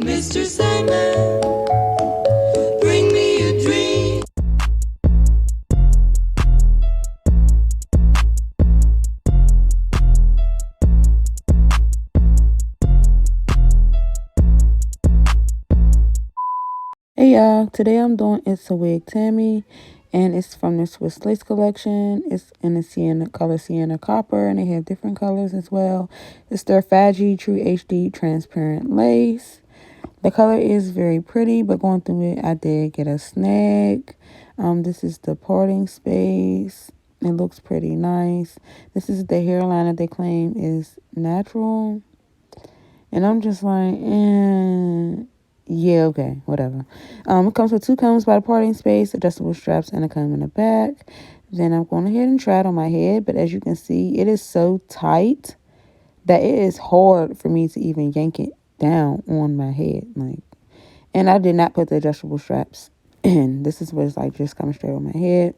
Mr. Sandman, bring me a dream. Hey y'all, today I'm doing It's a Wig Tammy, and it's from the Swiss Lace collection. It's in the sienna color Sienna Copper, and they have different colors as well. It's their Faggy True HD transparent lace. The color is very pretty, but going through it, I did get a snag. This is the parting space. It looks pretty nice. This is the hairline that they claim is natural, and I'm just like, yeah, okay, whatever. It comes with 2 combs by the parting space, adjustable straps, and a comb in the back. Then I'm going ahead and try it on my head, but as you can see, it is so tight that it is hard for me to even yank it down on my head. And I did not put the adjustable straps in. This is what it's like, just coming straight on my head.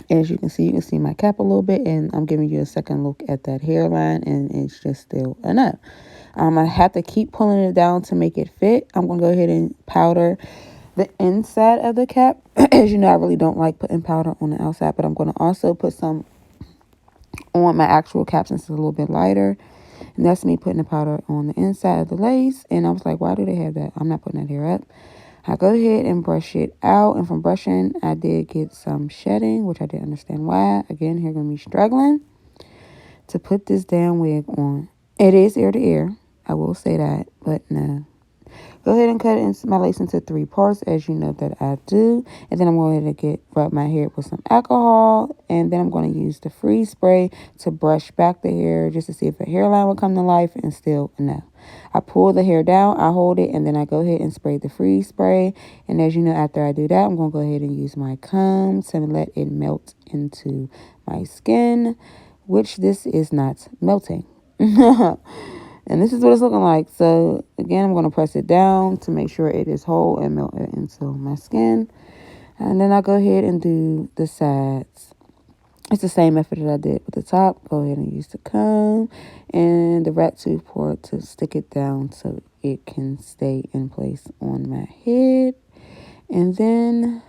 As you can see my cap a little bit, and I'm giving you a second look at that hairline, and it's just still enough. I have to keep pulling it down to make it fit. I'm going to go ahead and powder the inside of the cap. As you know, I really don't like putting powder on the outside, but I'm going to also put some on my actual cap since it's a little bit lighter. And that's me putting the powder on the inside of the lace. And I was like, why do they have that? I'm not putting that here up. I go ahead and brush it out. And from brushing, I did get some shedding, which I didn't understand why. Again, here going to be struggling to put this damn wig on. It is ear to ear. I will say that, but no. Go ahead and cut my lace into 3 parts, as you know that I do. And then I'm going to rub my hair with some alcohol. And then I'm going to use the freeze spray to brush back the hair just to see if a hairline will come to life, and still no. I pull the hair down, I hold it, and then I go ahead and spray the freeze spray. And as you know, after I do that, I'm going to go ahead and use my comb to let it melt into my skin, which this is not melting. And this is what it's looking like. So, again, I'm going to press it down to make sure it is whole and melt it into my skin. And then I go ahead and do the sides. It's the same method that I did with the top. Go ahead and use the comb and the rat tooth port to stick it down so it can stay in place on my head. And then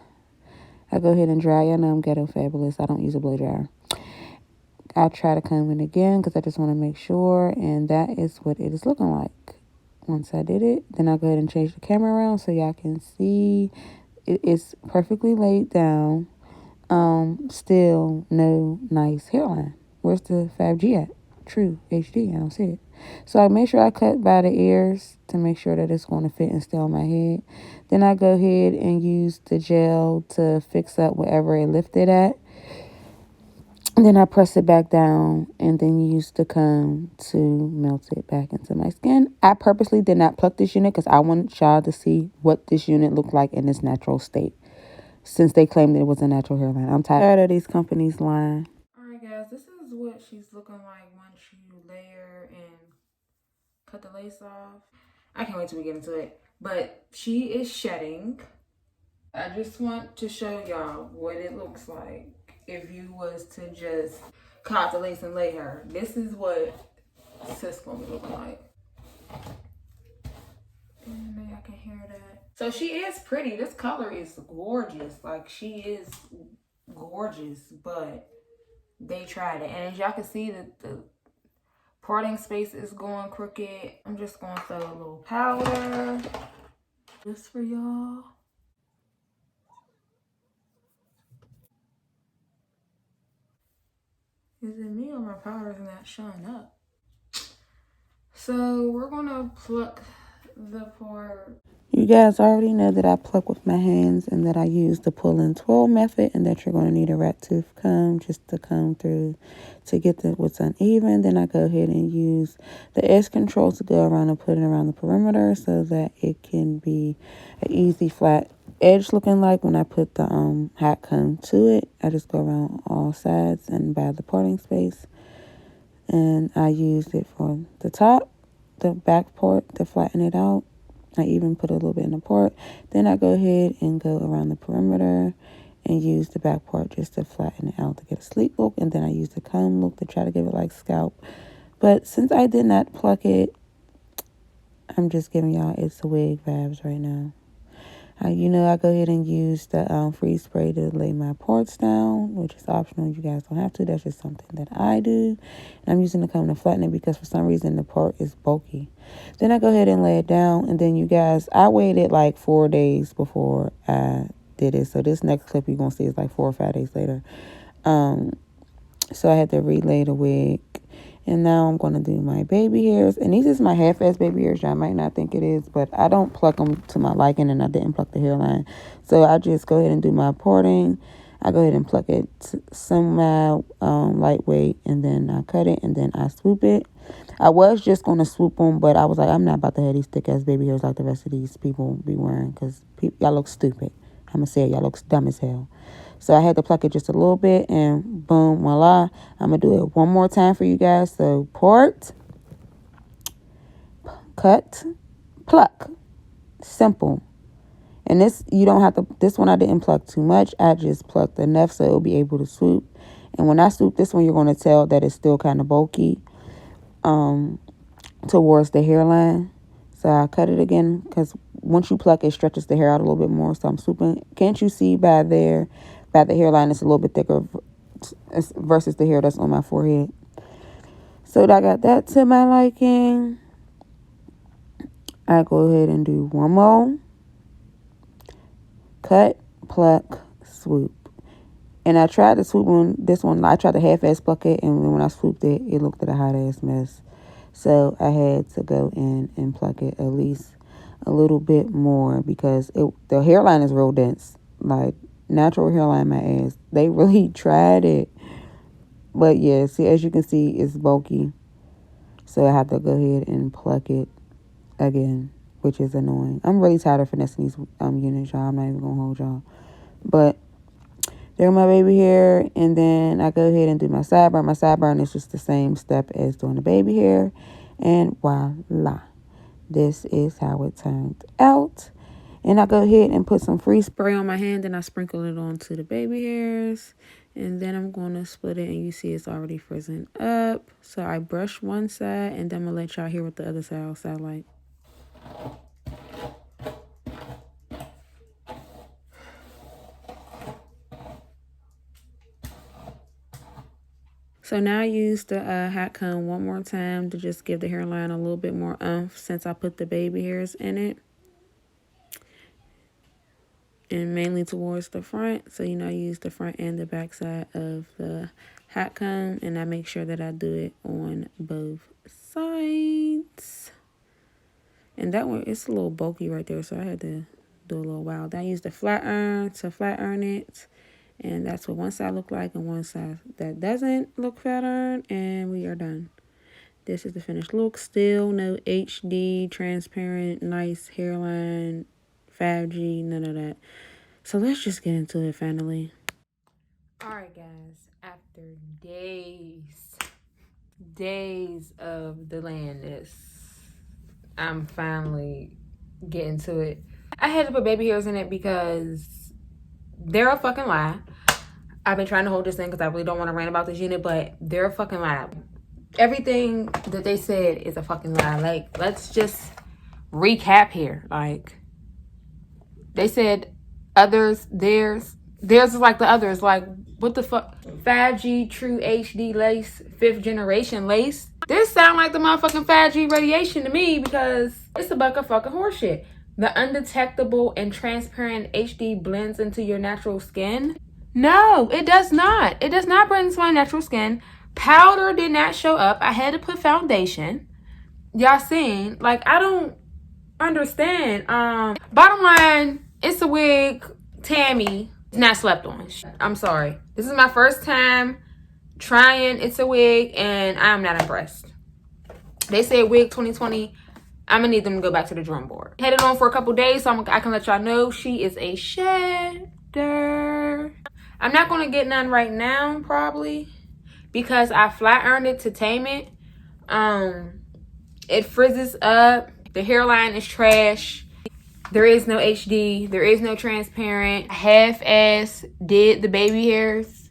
I go ahead and dry. I know I'm ghetto fabulous. I don't use a blow dryer. I'll try to comb it again because I just want to make sure, and that is what it is looking like. Once I did it, then I'll go ahead and change the camera around so y'all can see it is perfectly laid down. Still no nice hairline. Where's the 5G at? True HD, I don't see it. So I make sure I cut by the ears to make sure that it's going to fit and stay on my head. Then I go ahead and use the gel to fix up wherever it lifted at. And then I press it back down and then use the comb to melt it back into my skin. I purposely did not pluck this unit because I wanted y'all to see what this unit looked like in its natural state, since they claimed it was a natural hairline. I'm tired of these companies lying. Alright guys, this is what she's looking like once you layer and cut the lace off. I can't wait till we get into it. But she is shedding. I just want to show y'all what it looks like if you was to just cut the lace and lay her. This is what sis gonna be looking like. And maybe I can hear that. So she is pretty. This color is gorgeous. Like, she is gorgeous, but they tried it. And as y'all can see, that the parting space is going crooked. I'm just gonna throw a little powder just for y'all. Is it me or my powder is not showing up? So we're gonna pluck the part. You guys already know that I pluck with my hands and that I use the pull and twirl method, and that you're going to need a rat tooth comb just to comb through to get what's uneven. Then I go ahead and use the edge control to go around and put it around the perimeter so that it can be an easy flat edge looking like when I put the hot comb to it. I just go around all sides and by the parting space, and I used it for the top, the back part to flatten it out. I even put a little bit in the part. Then I go ahead and go around the perimeter and use the back part just to flatten it out to get a sleek look. And then I use the comb look to try to give it like scalp. But since I did not pluck it, I'm just giving y'all It's a Wig vibes right now. I go ahead and use the freeze spray to lay my parts down, which is optional. You guys don't have to. That's just something that I do. And I'm using the comb to flatten it because for some reason the part is bulky. Then I go ahead and lay it down. And then you guys, I waited like 4 days before I did it. So this next clip you're going to see is like 4 or 5 days later. So I had to relay the wig. And now I'm going to do my baby hairs. And these is my half-ass baby hairs. Y'all might not think it is, but I don't pluck them to my liking, and I didn't pluck the hairline. So I just go ahead and do my parting. I go ahead and pluck it somehow lightweight, and then I cut it, and then I swoop it. I was just going to swoop them, but I was like, I'm not about to have these thick-ass baby hairs like the rest of these people be wearing, because y'all look stupid. I'm going to say it, y'all look dumb as hell. So I had to pluck it just a little bit, and boom, voila. I'm going to do it one more time for you guys. So part, cut, pluck. Simple. And this, you don't have to, this one I didn't pluck too much. I just plucked enough so it'll be able to swoop. And when I swoop this one, you're going to tell that it's still kind of bulky towards the hairline. So I cut it again because once you pluck, it stretches the hair out a little bit more. So I'm swooping. Can't you see by the hairline, it's a little bit thicker versus the hair that's on my forehead. So I got that to my liking. I go ahead and do one more. Cut, pluck, swoop. And I tried to swoop on this one. I tried to half-ass pluck it, and when I swooped it, it looked like a hot-ass mess. So I had to go in and pluck it at least a little bit more because the hairline is real dense. Like, natural hairline, my ass. They really tried it. But yeah, see, as you can see, it's bulky. So I have to go ahead and pluck it again, which is annoying. I'm really tired of finessing these units, y'all. I'm not even going to hold y'all. But there my baby hair, and then I go ahead and do my sideburn. My sideburn is just the same step as doing the baby hair, and voila, this is how it turned out. And I go ahead and put some freeze spray on my hand, and I sprinkle it onto the baby hairs, and then I'm going to split it, and you see it's already frizzing up. So I brush one side, and then I'm going to let y'all hear what the other side will sound like. So now I use the hot comb one more time to just give the hairline a little bit more oomph since I put the baby hairs in it. And mainly towards the front. So, I use the front and the back side of the hot comb. And I make sure that I do it on both sides. And that one, it's a little bulky right there. So I had to do a little wild. I use the flat iron to flat iron it. And that's what one side look like, and one side that doesn't look flat iron, and we are done. This is the finished look. Still no HD, transparent, nice hairline, 5G, none of that. So let's just get into it finally. Alright guys, after days of delaying this, I'm finally getting to it. I had to put baby hairs in it because they're a fucking lie. I've been trying to hold this in because I really don't want to rant about this unit, but they're a fucking lie. Everything that they said is a fucking lie. Like, let's just recap here. Like, they said others, theirs is like the others. Like, what the fuck? 5G True HD lace, 5th generation lace. This sound like the motherfucking 5G radiation to me because it's a bucket of fucking horseshit. The undetectable and transparent HD blends into your natural skin. No, it does not. It does not blend into my natural skin. Powder did not show up. I had to put foundation. Y'all seen? Like, I don't understand. Bottom line, It's a Wig Tammy not slept on. I'm sorry. This is my first time trying It's a Wig, and I'm not impressed. They said Wig 2020. I'm gonna need them to go back to the drum board. Had it on for a couple days, so I can let y'all know she is a shedder. I'm not gonna get none right now, probably, because I flat ironed it to tame it. It frizzes up. The hairline is trash. There is no HD. There is no transparent. Half-ass did the baby hairs.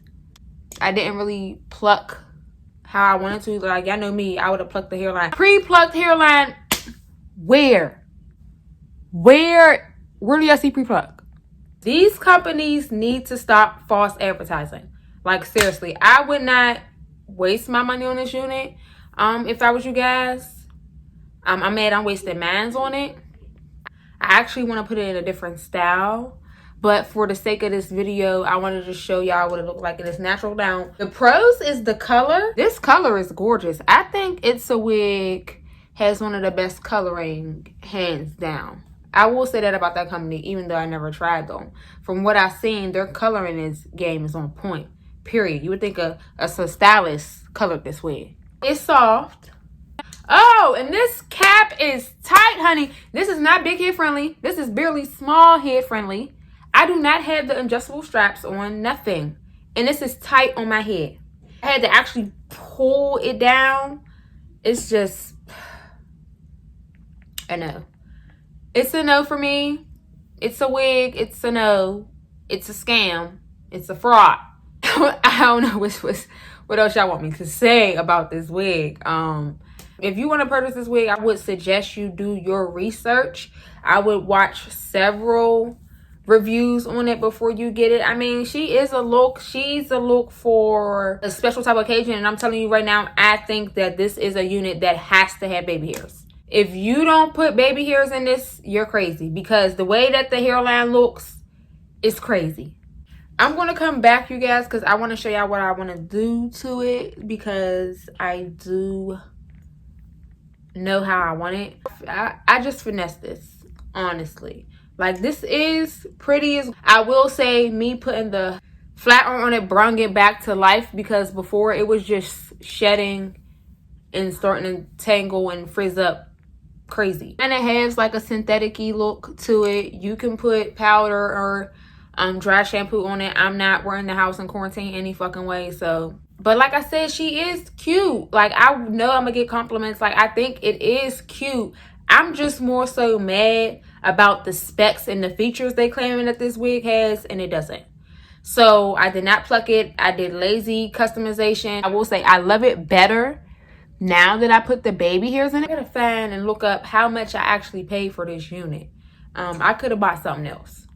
I didn't really pluck how I wanted to. Like, y'all know me, I would have plucked the hairline. Pre-plucked hairline Where do y'all see pre-plug? These companies need to stop false advertising. Like, seriously, I would not waste my money on this unit if I was you guys. I'm mad I'm wasting mines on it. I actually want to put it in a different style, but for the sake of this video, I wanted to show y'all what it looks like in its natural down. The pros is the color. This color is gorgeous. I think It's a Wig has one of the best coloring, hands down. I will say that about that company, even though I never tried them. From what I've seen, their coloring game is on point, period. You would think a stylist colored this wig. It's soft. Oh, and this cap is tight, honey. This is not big head friendly. This is barely small head friendly. I do not have the adjustable straps on, nothing. And this is tight on my head. I had to actually pull it down. It's just a no. It's a no for me. It's a wig. It's a no. It's a scam. It's a fraud. I don't know what else y'all want me to say about this wig. If you want to purchase this wig, I would suggest you do your research. I would watch several reviews on it before you get it. I mean, she's a look for a special type of occasion, and I'm telling you right now, I think that this is a unit that has to have baby hairs. If you don't put baby hairs in this, you're crazy, because the way that the hairline looks is crazy. I'm going to come back, you guys, because I want to show y'all what I want to do to it, because I do know how I want it. I just finessed this, honestly. Like, this is pretty. I will say, me putting the flat iron on it brought it back to life, because before it was just shedding and starting to tangle and frizz up crazy. And it has like a synthetic-y look to it. You can put powder or dry shampoo on it. I'm not wearing the house in quarantine any fucking way, so. But like I said, she is cute. Like, I know I'm gonna get compliments. Like, I think it is cute. I'm just more so mad about the specs and the features they claiming that this wig has, and it doesn't. So I did not pluck it. I did lazy customization. I will say I love it better now that I put the baby hairs in it. I gotta find and look up how much I actually paid for this unit. I could have bought something else.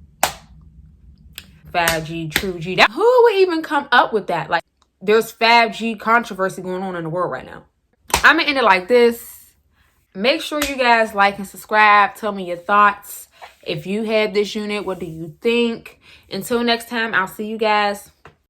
5G, True G. Who would even come up with that? Like, there's 5G controversy going on in the world right now. I'm gonna end it like this. Make sure you guys like and subscribe. Tell me your thoughts. If you had this unit, what do you think? Until next time, I'll see you guys.